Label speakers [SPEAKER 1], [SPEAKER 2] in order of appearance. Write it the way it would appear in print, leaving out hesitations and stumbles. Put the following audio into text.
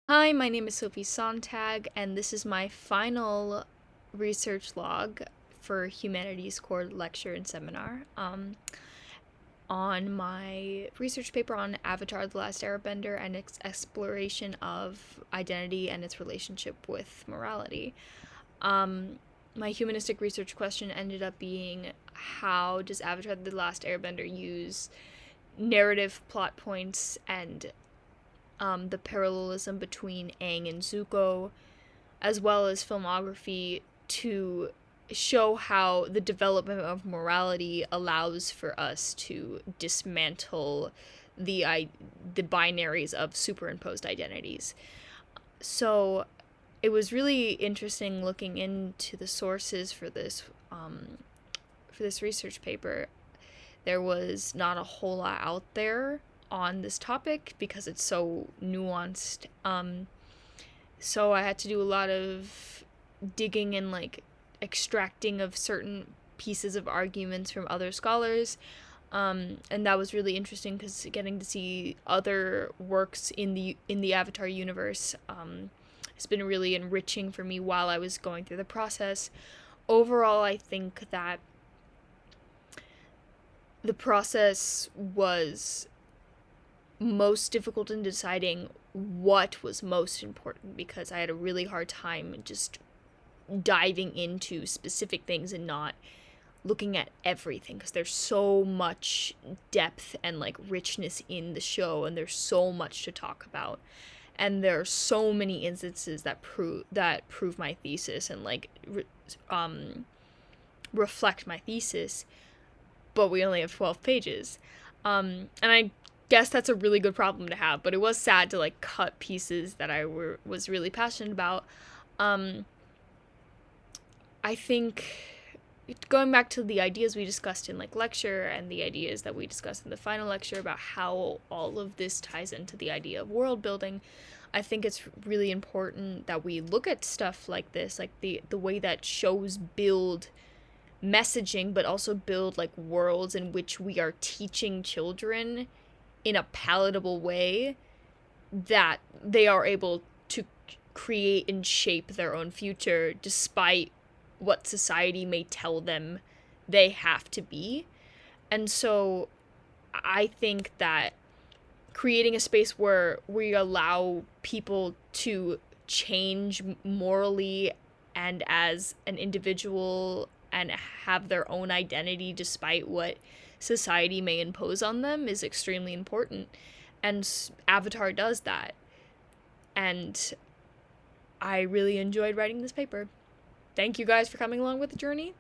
[SPEAKER 1] Hi, my name is Sophie Sontag, and this is my final research log for Humanities Core lecture and seminar on my research paper on Avatar The Last Airbender and its exploration of identity and its relationship with morality. My humanistic research question ended up being, how does Avatar The Last Airbender use narrative plot points and the parallelism between Aang and Zuko, as well as filmography, to show how the development of morality allows for us to dismantle the binaries of superimposed identities. So it was really interesting looking into the sources for this research paper. There was not a whole lot out there on this topic because it's so nuanced. So I had to do a lot of digging and extracting of certain pieces of arguments from other scholars. And that was really interesting because getting to see other works in the Avatar universe has been really enriching for me while I was going through the process. Overall, I think that the process was most difficult in deciding what was most important because I had a really hard time just diving into specific things and not looking at everything because there's so much depth and richness in the show, and there's so much to talk about, and there are so many instances that prove my thesis and reflect my thesis, but we only have 12 pages. And I guess that's a really good problem to have, but it was sad to cut pieces that was really passionate about. I think going back to the ideas we discussed in lecture and the ideas that we discussed in the final lecture about how all of this ties into the idea of world building, I think it's really important that we look at stuff like this, like the way that shows build messaging but also build worlds in which we are teaching children in a palatable way that they are able to create and shape their own future despite what society may tell them they have to be. And so I think that creating a space where we allow people to change morally and as an individual and have their own identity despite what society may impose on them is extremely important. And Avatar does that. And I really enjoyed writing this paper. Thank you guys for coming along with the journey.